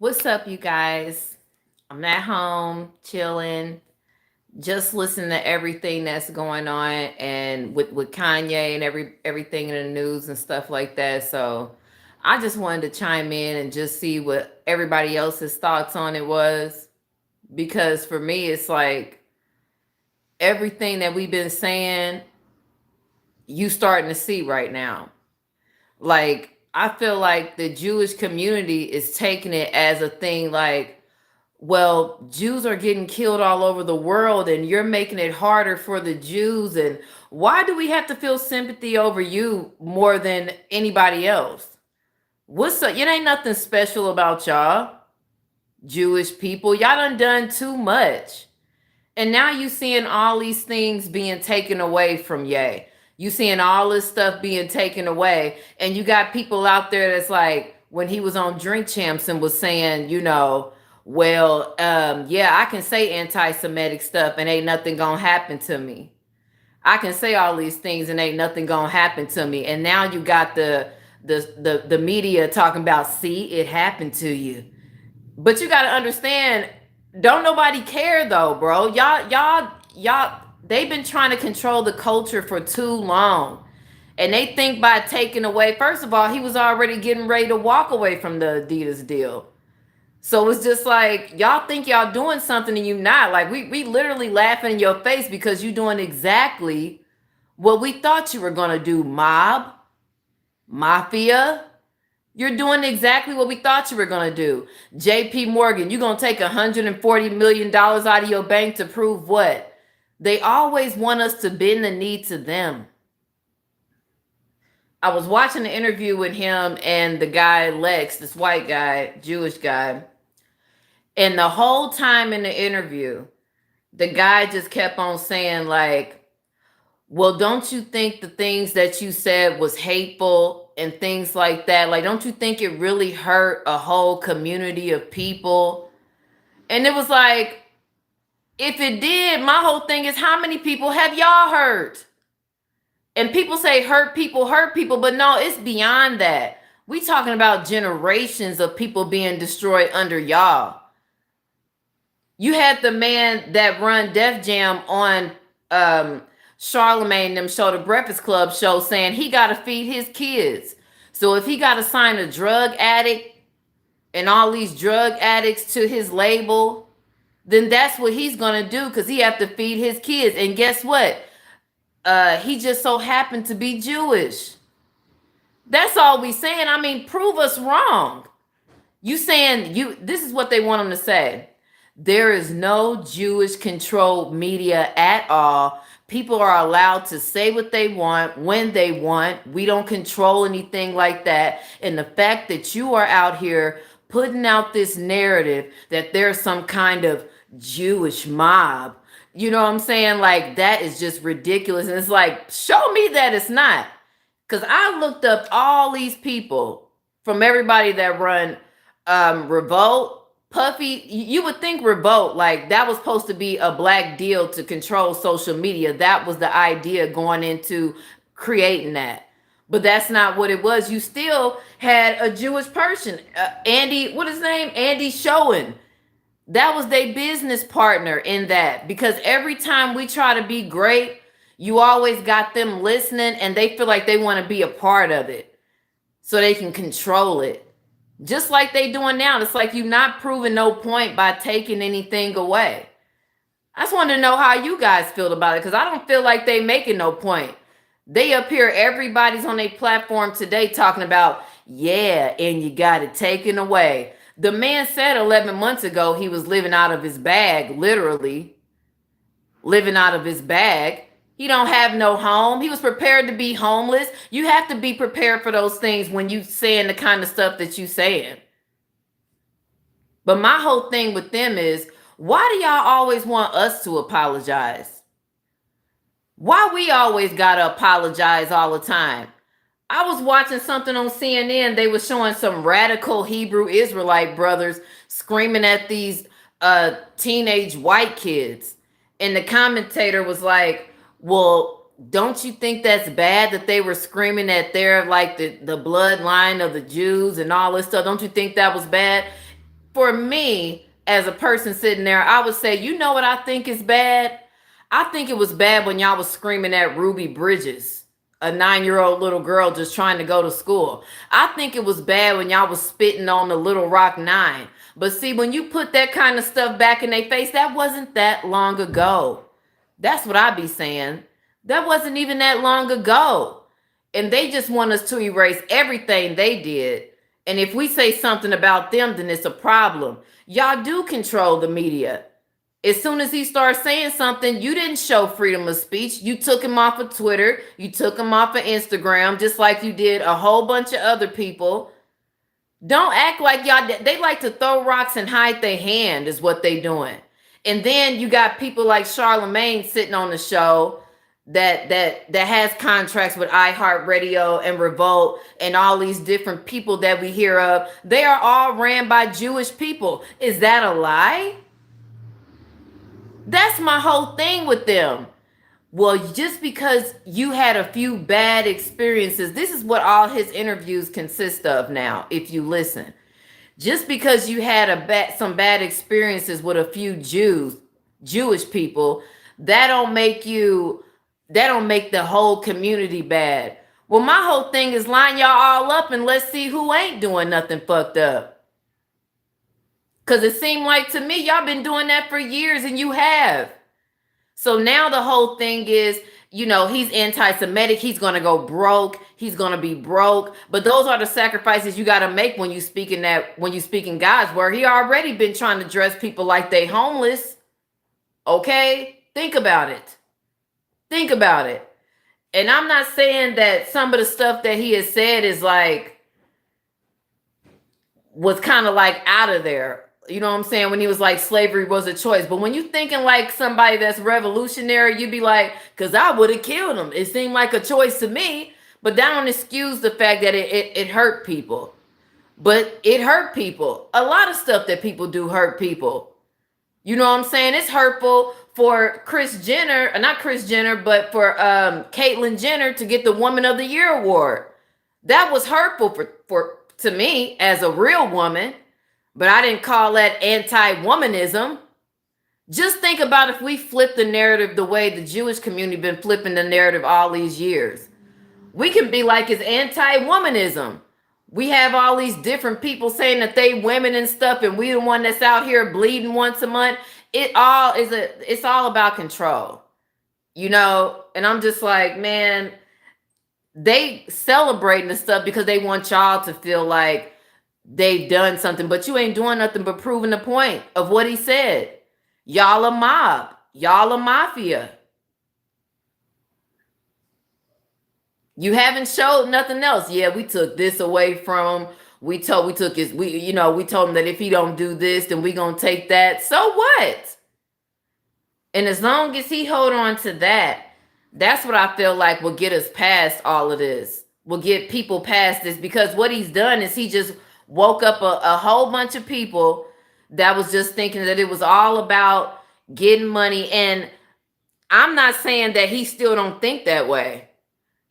What's up, you guys? I'm at home chilling, just listening to everything that's going on and with Kanye and everything in the news and stuff like that. So I just wanted to chime in and just see what everybody else's thoughts on it was, because for me it's like everything that we've been saying, you starting to see right now. Like I feel like the Jewish community is taking it as a thing like, well, Jews are getting killed all over the world and you're making it harder for the Jews. And why do we have to feel sympathy over you more than anybody else? What's up? It ain't nothing special about y'all, Jewish people. Y'all done too much. And now you seeing all these things being taken away from Ye. You seeing all this stuff being taken away. And you got people out there that's like, when he was on Drink Champs and was saying, well, yeah, I can say anti-Semitic stuff and ain't nothing gonna happen to me. I can say all these things and ain't nothing gonna happen to me. And now you got the media talking about, see, it happened to you. But you gotta understand, don't nobody care though, bro. Y'all, they've been trying to control the culture for too long. And they think by taking away, first of all, he was already getting ready to walk away from the Adidas deal. So it's just like y'all think y'all doing something and you not. Like we literally laughing in your face because you doing exactly what we thought you were gonna do. Mafia. You're doing exactly what we thought you were gonna do. JP Morgan, you're gonna take $140 million out of your bank to prove what? They always want us to bend the knee to them. I was watching an interview with him and the guy Lex, this white guy, Jewish guy. And the whole time in the interview, the guy just kept on saying, like, well, don't you think the things that you said was hateful and things like that? Like, don't you think it really hurt a whole community of people? And it was like, if it did, my whole thing is, how many people have y'all hurt? And people say hurt people, but no, it's beyond that. We talking about generations of people being destroyed under y'all. You had the man that run Def Jam on Charlemagne them show, the Breakfast Club show, saying he got to feed his kids. So if he got to sign a drug addict and all these drug addicts to his label, then that's what he's going to do, because he have to feed his kids. And guess what? He just so happened to be Jewish. That's all we saying. I mean, prove us wrong. You saying this is what they want him to say. There is no Jewish controlled media at all. People are allowed to say what they want when they want. We don't control anything like that. And the fact that you are out here putting out this narrative that there's some kind of Jewish mob, you know what I'm saying? Like, that is just ridiculous. And it's like, show me that it's not. Because I looked up all these people from everybody that run Revolt, Puffy. You would think Revolt, like that was supposed to be a black deal to control social media. That was the idea going into creating that. But that's not what it was. You still had a Jewish person, Andy, what is his name? Andy Schoen. That was their business partner in that, because every time we try to be great, you always got them listening and they feel like they want to be a part of it so they can control it. Just like they doing now. It's like you're not proving no point by taking anything away. I just wanted to know how you guys feel about it, because I don't feel like they making no point. They up here, everybody's on their platform today talking about, yeah, and you got it taken away. The man said 11 months ago he was living out of his bag, literally living out of his bag. He don't have no home. He was prepared to be homeless. You have to be prepared for those things when you saying the kind of stuff that you saying. But my whole thing with them is, why do y'all always want us to apologize? Why we always gotta apologize all the time? I was watching something on CNN. They were showing some radical Hebrew Israelite brothers screaming at these teenage white kids. And the commentator was like, well, don't you think that's bad that they were screaming at their, like, the bloodline of the Jews and all this stuff? Don't you think that was bad? for me, as a person sitting there, I would say, you know what I think is bad? I think it was bad when y'all was screaming at Ruby Bridges, a 9-year-old little girl just trying to go to school. I think it was bad when y'all was spitting on the Little Rock Nine. But see, when you put that kind of stuff back in their face, that wasn't that long ago. That's what I be saying. That wasn't even that long ago. And they just want us to erase everything they did. And if we say something about them, then it's a problem. Y'all do control the media. As soon as he starts saying something, you didn't show freedom of speech. You took him off of Twitter. You took him off of Instagram, just like you did a whole bunch of other people. Don't act like y'all, they like to throw rocks and hide their hand is what they doing. And then you got people like Charlemagne sitting on the show that has contracts with iHeartRadio and Revolt and all these different people that we hear of. They are all ran by Jewish people. Is that a lie? That's my whole thing with them. Well, just because you had a few bad experiences, this is what all his interviews consist of now, if you listen. Just because you had some bad experiences with a few Jewish people, that don't make the whole community bad. Well, my whole thing is line y'all all up and let's see who ain't doing nothing fucked up. Because it seemed like to me, y'all been doing that for years and you have. So now the whole thing is, he's anti-Semitic. He's going to go broke. He's going to be broke. But those are the sacrifices you got to make when you speak in God's word. He already been trying to dress people like they homeless. Okay? Think about it. Think about it. And I'm not saying that some of the stuff that he has said was kind of like out of there. You know what I'm saying? When he was like, slavery was a choice. But when you thinking like somebody that's revolutionary, you'd be like, because I would have killed him. It seemed like a choice to me. But that don't excuse the fact that it hurt people. But it hurt people. A lot of stuff that people do hurt people. You know what I'm saying? It's hurtful for Kris Jenner, not Kris Jenner, but for Caitlyn Jenner to get the Woman of the Year award. That was hurtful to me as a real woman. But I didn't call that anti-womanism. Just think about if we flip the narrative the way the Jewish community been flipping the narrative all these years. We can be like it's anti-womanism. We have all these different people saying that they women and stuff, and we the one that's out here bleeding once a month. It's all about control. And I'm just like, man, they celebrating the stuff because they want y'all to feel like they've done something, but you ain't doing nothing but proving the point of what he said. Y'all a mob. Y'all a mafia. You haven't showed nothing else. Yeah, we took this away from him. We told him that if he don't do this, then we gonna take that. So what? And as long as he hold on to that, that's what I feel like will get us past all of this. Will get people past this, because what he's done is he just woke up a whole bunch of people that was just thinking that it was all about getting money. And I'm not saying that he still don't think that way.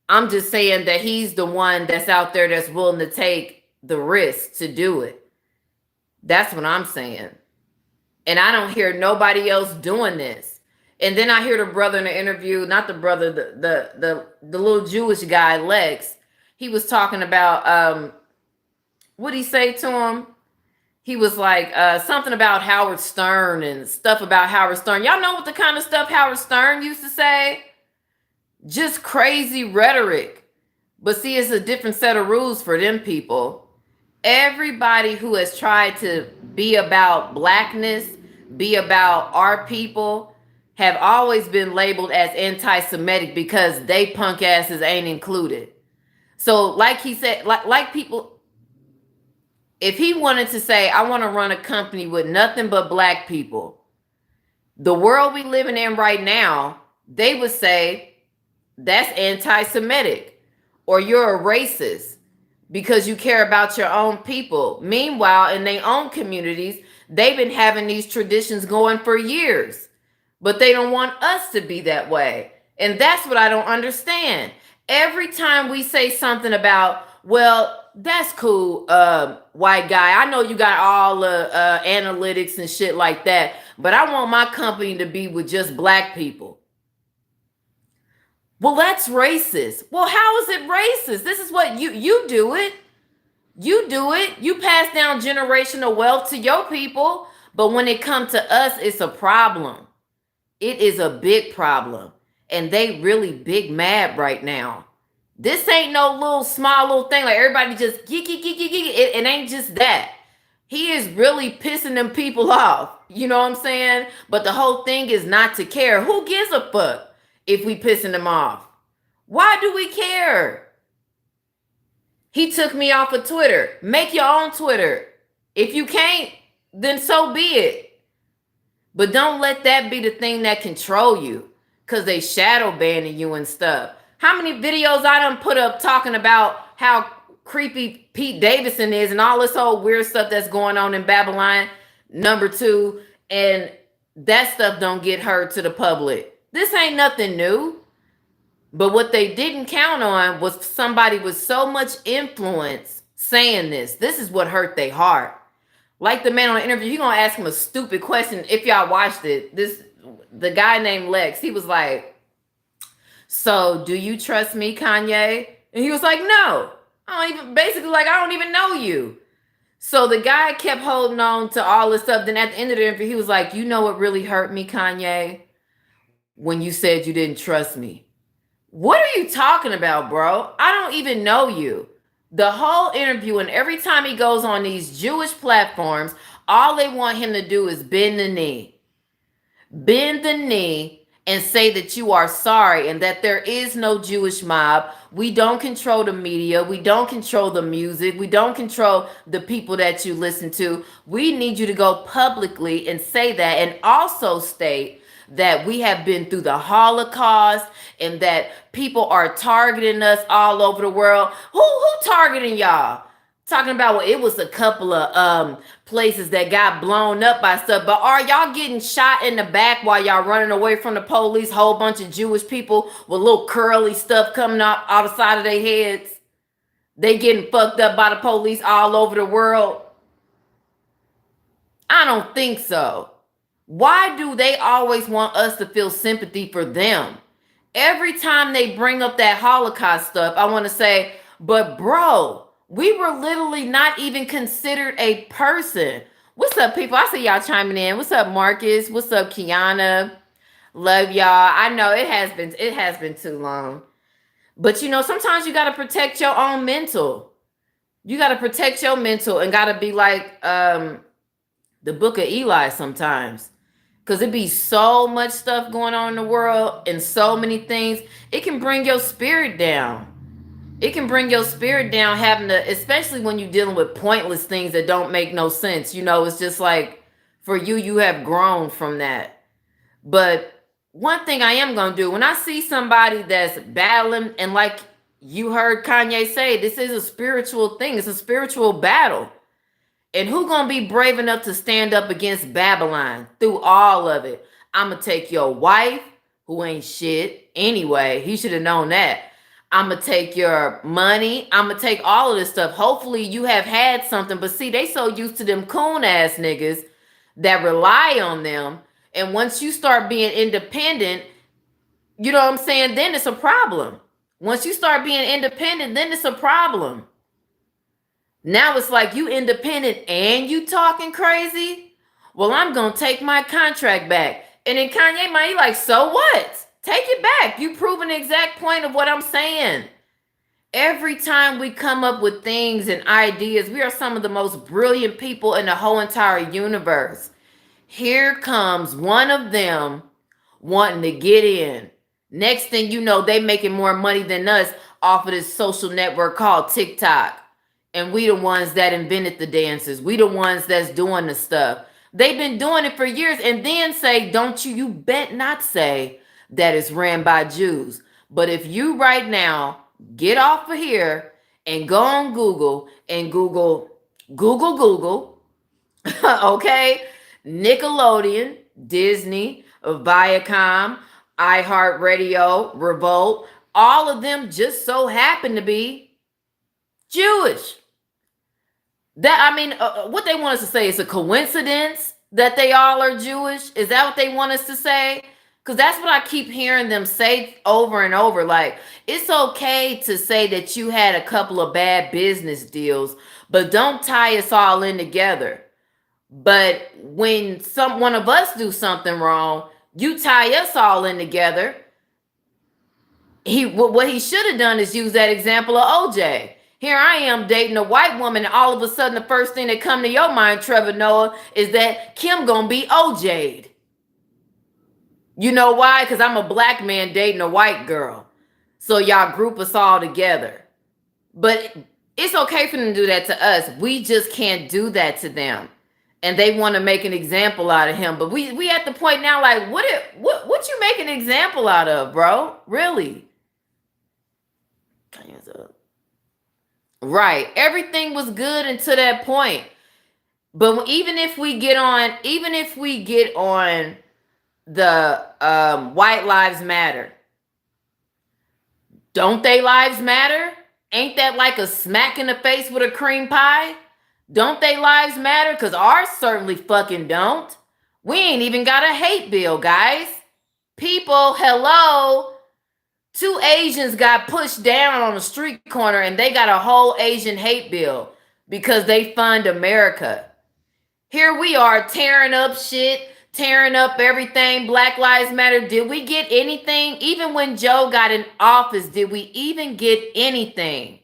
I'm just saying that he's the one that's out there that's willing to take the risk to do it. That's what I'm saying. And I don't hear nobody else doing this. And then I hear the brother in the interview, not the brother, the little Jewish guy, Lex. He was talking about what'd he say to him? He was like something about Howard Stern and stuff about Howard Stern. Y'all know what the kind of stuff Howard Stern used to say? Just crazy rhetoric. But see, it's a different set of rules for them people. Everybody who has tried to be about blackness, be about our people, have always been labeled as anti-Semitic because they punk asses ain't included. So like he said, like people, if he wanted to say, I want to run a company with nothing but black people, the world we living in right now, they would say that's anti-Semitic, or you're a racist because you care about your own people. Meanwhile, in their own communities, they've been having these traditions going for years, but they don't want us to be that way. And that's what I don't understand. Every time we say something about, well, that's cool, white guy. I know you got all the analytics and shit like that, but I want my company to be with just black people. Well, that's racist. Well, how is it racist? This is what you do it. You do it. You pass down generational wealth to your people, but when it comes to us, it's a problem. It is a big problem, and they really big mad right now. This ain't no little small little thing like everybody just geek. It ain't just that. He is really pissing them people off. You know what I'm saying? But the whole thing is not to care. Who gives a fuck if we pissing them off? Why do we care? He took me off of Twitter. Make your own Twitter. If you can't, then so be it. But don't let that be the thing that control you, because they shadow banning you and stuff. How many videos I done put up talking about how creepy Pete Davidson is and all this whole weird stuff that's going on in Babylon #2, and that stuff don't get heard to the public. This ain't nothing new. But what they didn't count on was somebody with so much influence saying this. This is what hurt their heart. Like the man on the interview, you're gonna ask him a stupid question. If y'all watched it, the guy named Lex, he was like, "So do you trust me, Kanye?" And he was like, "No. I don't even know you." So the guy kept holding on to all this stuff. Then at the end of the interview, he was like, "You know what really hurt me, Kanye? When you said you didn't trust me." What are you talking about, bro? I don't even know you. The whole interview, and every time he goes on these Jewish platforms, all they want him to do is bend the knee. Bend the knee and say that you are sorry and that there is no Jewish mob. We don't control the media. We don't control the music. We don't control the people that you listen to. We need you to go publicly and say that, and also state that we have been through the Holocaust and that people are targeting us all over the world. Who targeting y'all? Talking about, well, it was a couple of places that got blown up by stuff, but are y'all getting shot in the back while y'all running away from the police? Whole bunch of Jewish people with little curly stuff coming out the side of their heads. They getting fucked up by the police all over the world? I don't think so. Why do they always want us to feel sympathy for them? Every time they bring up that Holocaust stuff, I want to say, but bro, we were literally not even considered a person. What's up, people? I see y'all chiming in. What's up, Marcus? What's up, Kiana? Love y'all. I know it has been too long. But you know, sometimes you gotta protect your own mental. You gotta protect your mental and gotta be like the book of Eli sometimes. Because it be so much stuff going on in the world and so many things. It can bring your spirit down. It can bring your spirit down having to, especially when you're dealing with pointless things that don't make no sense. You know, it's just like, for you, you have grown from that. But one thing I am going to do, when I see somebody that's battling, and like you heard Kanye say, this is a spiritual thing. It's a spiritual battle. And who gonna be brave enough to stand up against Babylon through all of it? I'm gonna take your wife, who ain't shit anyway. He should have known that. I'm gonna take your money. I'm gonna take all of this stuff. Hopefully you have had something. But see, they so used to them coon ass niggas that rely on them. And once you start being independent, you know what I'm saying? Then it's a problem. Once you start being independent, then it's a problem. Now it's like you independent and you talking crazy. Well, I'm going to take my contract back. And then Kanye might be like, so what? Take it back. You prove an exact point of what I'm saying. Every time we come up with things and ideas, we are some of the most brilliant people in the whole entire universe. Here comes one of them wanting to get in. Next thing you know, they making more money than us off of this social network called TikTok. And we the ones that invented the dances. We the ones that's doing the stuff. They've been doing it for years. And then say, you bet not say that it's ran by Jews. But if you right now get off of here and go on Google and Google, okay, Nickelodeon, Disney, Viacom, iHeartRadio, Revolt, all of them just so happen to be Jewish. That, I mean, what they want us to say is a coincidence that they all are Jewish. Is that what they want us to say? Because that's what I keep hearing them say over and over. Like, it's okay to say that you had a couple of bad business deals, but don't tie us all in together. But when one of us do something wrong, you tie us all in together. What he should have done is use that example of OJ. Here I am dating a white woman, and all of a sudden the first thing that come to your mind, Trevor Noah, is that Kim gonna be OJ'd. You know why? Because I'm a black man dating a white girl. So y'all group us all together. But it's okay for them to do that to us. We just can't do that to them. And they want to make an example out of him. But we at the point now, like, what you make an example out of, bro? Really? Right. Everything was good until that point. But even if we get on the White Lives Matter, don't they lives matter? Ain't that like a smack in the face with a cream pie? Don't they lives matter? Because ours certainly fucking don't. We ain't even got a hate bill, guys. People, hello. 2 Asians got pushed down on a street corner and they got a whole Asian hate bill because they fund America. Here we are tearing up shit, tearing up everything. Black Lives Matter. Did we get anything? Even when Joe got in office, did we even get anything?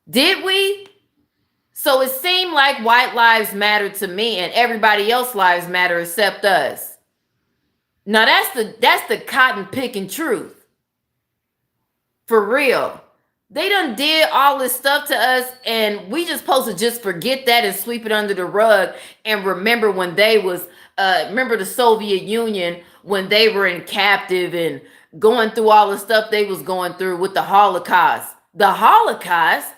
Did we? So it seemed like white lives matter to me and everybody else lives matter except us. Now that's the cotton picking truth. For real. They done did all this stuff to us, and we just supposed to just forget that and sweep it under the rug and remember when they was remember the Soviet Union when they were in captive and going through all the stuff they was going through with the Holocaust. The Holocaust?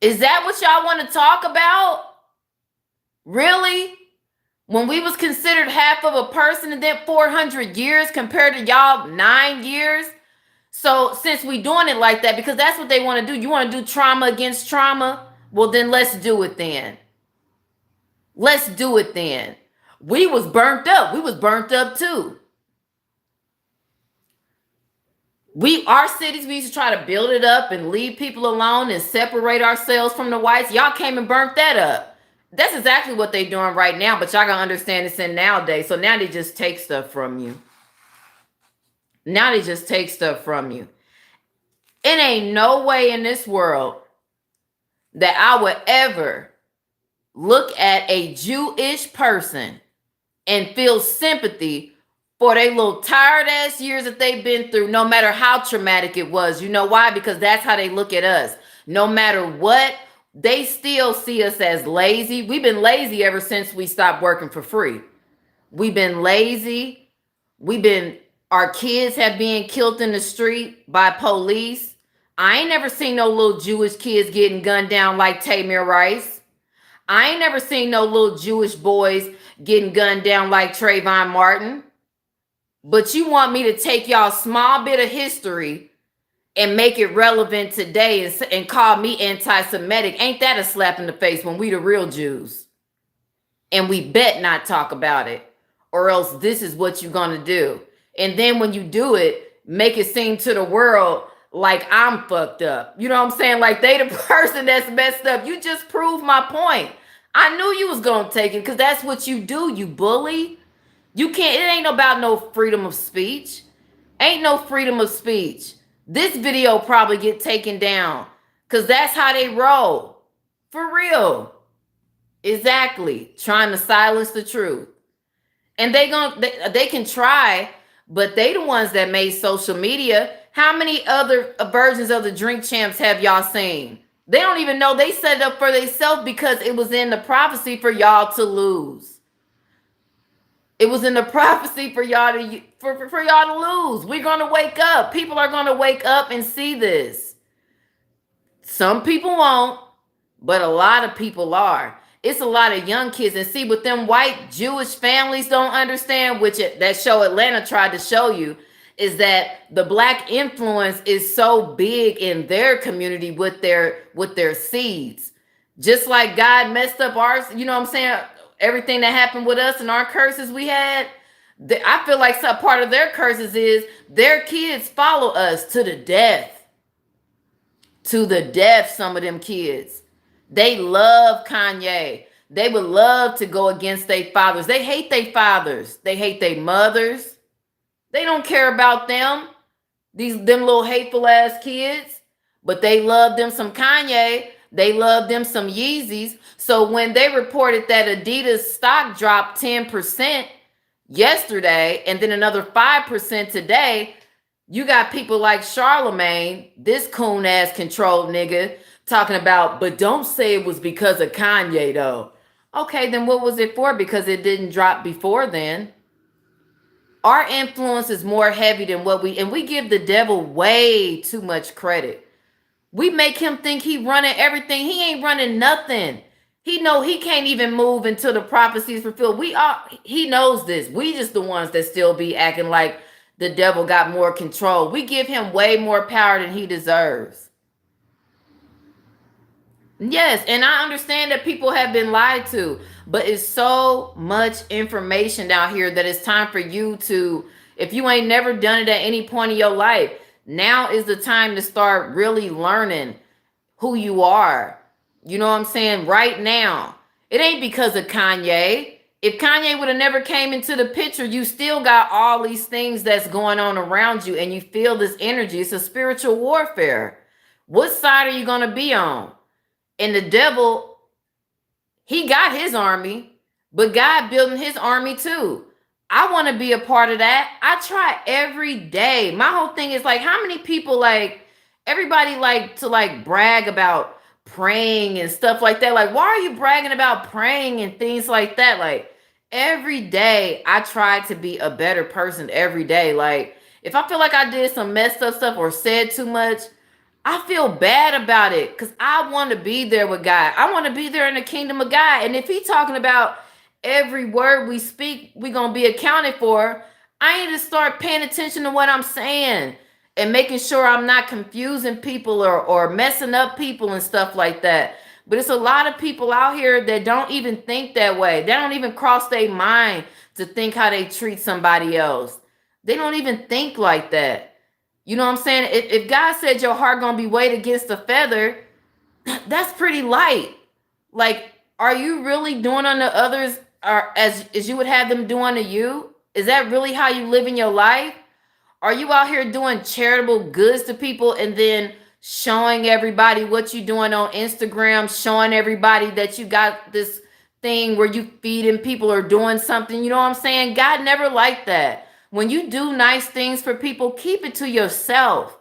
Is that what y'all want to talk about? Really? When we was considered half of a person and then 400 years compared to y'all 9 years? So since we doing it like that, because that's what they want to do. You want to do trauma against trauma? Well, then let's do it then. Let's do it then. We was burnt up. We was burnt up too. Our cities, we used to try to build it up and leave people alone and separate ourselves from the whites. Y'all came and burnt that up. That's exactly what they doing right now, but y'all gotta understand it's in nowadays. So now they just take stuff from you. Now they just take stuff from you. It ain't no way in this world that I would ever look at a Jewish person and feel sympathy for their little tired ass years that they've been through, no matter how traumatic it was. You know why? Because that's how they look at us. No matter what, they still see us as lazy. We've been lazy ever since we stopped working for free. We've been lazy. Our kids have been killed in the street by police. I ain't never seen no little Jewish kids getting gunned down like Tamir Rice. I ain't never seen no little Jewish boys getting gunned down like Trayvon Martin. But you want me to take y'all small bit of history and make it relevant today and call me anti-Semitic? Ain't that a slap in the face when we the real Jews? And we bet not talk about it, or else this is what you're gonna do. And then when you do it, make it seem to the world like I'm fucked up. You know what I'm saying? Like they the person that's messed up. You just proved my point. I knew you was gonna take it because that's what you do, you bully. You can't, it ain't about no freedom of speech. Ain't no freedom of speech. This video probably get taken down because that's how they roll. For real. Exactly. Trying to silence the truth. And they can try, but they the ones that made social media. How many other versions of the Drink Champs have y'all seen? They don't even know they set it up for themselves because it was in the prophecy for y'all to lose. It was in the prophecy for y'all to for y'all to lose. We're gonna wake up. People are gonna wake up and see this. Some people won't, but a lot of people are. It's a lot of young kids, and see what them white Jewish families don't understand, which that show Atlanta tried to show you. is that the black influence is so big in their community with their seeds. Just like God messed up ours, you know what I'm saying? Everything that happened with us and our curses we had, I feel like some part of their curses is their kids follow us to the death. To the death, some of them kids. They love Kanye. They would love to go against their fathers. They hate their fathers. They hate their mothers. They don't care about them. Them little hateful ass kids. But they love them some Kanye. They love them some Yeezys. So when they reported that Adidas stock dropped 10% yesterday and then another 5% today, you got people like Charlemagne, this coon ass controlled nigga, talking about, but don't say it was because of Kanye though. Okay, then what was it for? Because it didn't drop before then. Our influence is more heavy than we give the devil way too much credit. We make him think he running everything. He ain't running nothing. He know he can't even move until the prophecy is fulfilled. He knows this. We just the ones that still be acting like the devil got more control. We give him way more power than he deserves. Yes, and I understand that people have been lied to, but it's so much information down here that it's time for you to, if you ain't never done it at any point in your life, now is the time to start really learning who you are. You know what I'm saying? Right now. It ain't because of Kanye. If Kanye would have never came into the picture, you still got all these things that's going on around you and you feel this energy. It's a spiritual warfare. What side are you going to be on? And the devil, he got his army, but God building his army too. I want to be a part of that. I try every day. My whole thing is like, how many people everybody like to brag about praying and stuff like that. Like, why are you bragging about praying and things like that? Like, every day I try to be a better person every day. Like, if I feel like I did some messed up stuff or said too much, I feel bad about it because I want to be there with God. I want to be there in the kingdom of God. And if he's talking about every word we speak, we're going to be accounted for, I need to start paying attention to what I'm saying and making sure I'm not confusing people or messing up people and stuff like that. But it's a lot of people out here that don't even think that way. They don't even cross their mind to think how they treat somebody else. They don't even think like that. You know what I'm saying? If God said your heart gonna be weighed against a feather, that's pretty light. Like, are you really doing unto others as you would have them do unto you? Is that really how you live in your life? Are you out here doing charitable goods to people and then showing everybody what you're doing on Instagram, showing everybody that you got this thing where you feeding people or doing something? You know what I'm saying? God never liked that. When you do nice things for people, keep it to yourself.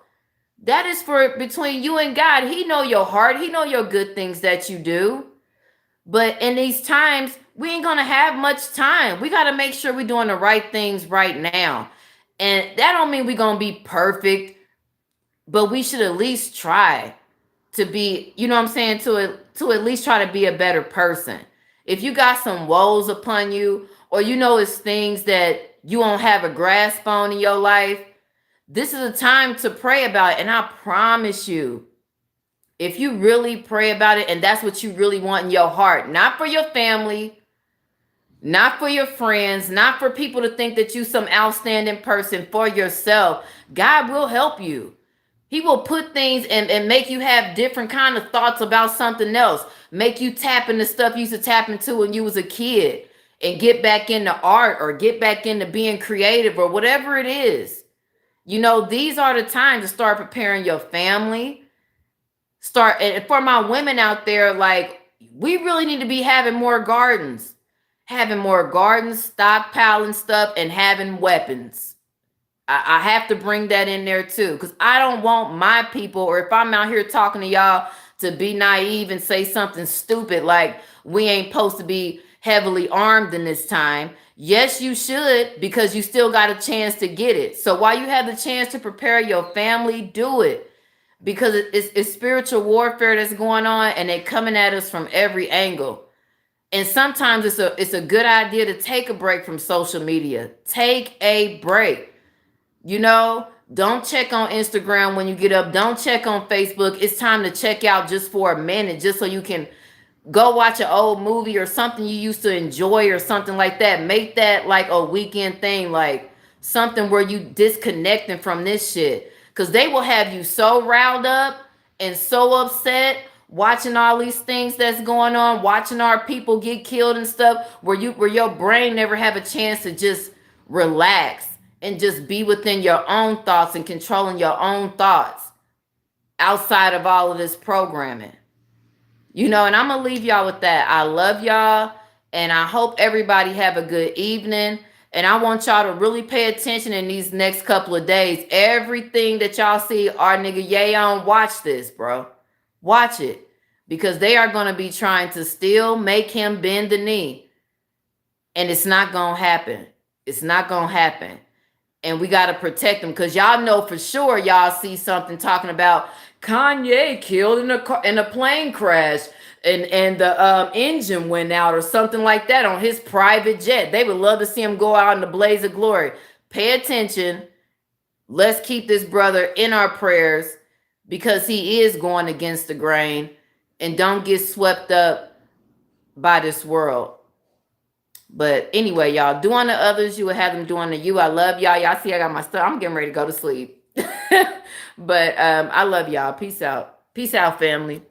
That is for between you and God. He know your heart. He know your good things that you do. But in these times, we ain't going to have much time. We got to make sure we're doing the right things right now. And that don't mean we're going to be perfect, but we should at least try to be, you know what I'm saying, to at least try to be a better person. If you got some woes upon you, or you know it's things that you won't have a grasp on in your life, this is a time to pray about it. And I promise you, if you really pray about it and that's what you really want in your heart, not for your family, not for your friends, not for people to think that you some outstanding person, for yourself, God will help you. He will put things and make you have different kind of thoughts about something else, make you tap into stuff you used to tap into when you was a kid, and get back into art or get back into being creative or whatever it is. You know, these are the times to start preparing your family. And for my women out there, like, we really need to be having more gardens, stockpiling stuff, and having weapons. I have to bring that in there too, because I don't want my people, or if I'm out here talking to y'all, to be naive and say something stupid like we ain't supposed to be heavily armed in this time. Yes, you should, because you still got a chance to get it. So while you have the chance to prepare your family, do it, because it's spiritual warfare that's going on, and they're coming at us from every angle. And sometimes it's a good idea to take a break from social media. Take a break. You know, don't check on Instagram when you get up. Don't check on Facebook. It's time to check out just for a minute, just so you can go watch an old movie or something you used to enjoy or something like that. Make that like a weekend thing, like something where you disconnecting from this shit. Because they will have you so riled up and so upset watching all these things that's going on, watching our people get killed and stuff, where your brain never have a chance to just relax and just be within your own thoughts and controlling your own thoughts outside of all of this programming. You know, and I'm gonna leave y'all with that. I love y'all, and I hope everybody have a good evening. And I want y'all to really pay attention in these next couple of days. Everything that y'all see our nigga Ye on, watch this, bro. Watch it. Because they are gonna be trying to still make him bend the knee. And it's not gonna happen. It's not gonna happen. And we gotta protect them, because y'all know for sure y'all see something talking about Kanye killed in a plane crash, and the engine went out or something like that on his private jet. They would love to see him go out in the blaze of glory. Pay attention. Let's keep this brother in our prayers, because he is going against the grain, and don't get swept up by this world. But anyway, y'all, do unto others, you will have them do unto you. I love y'all. Y'all see I got my stuff. I'm getting ready to go to sleep. But I love y'all. Peace out. Peace out, family.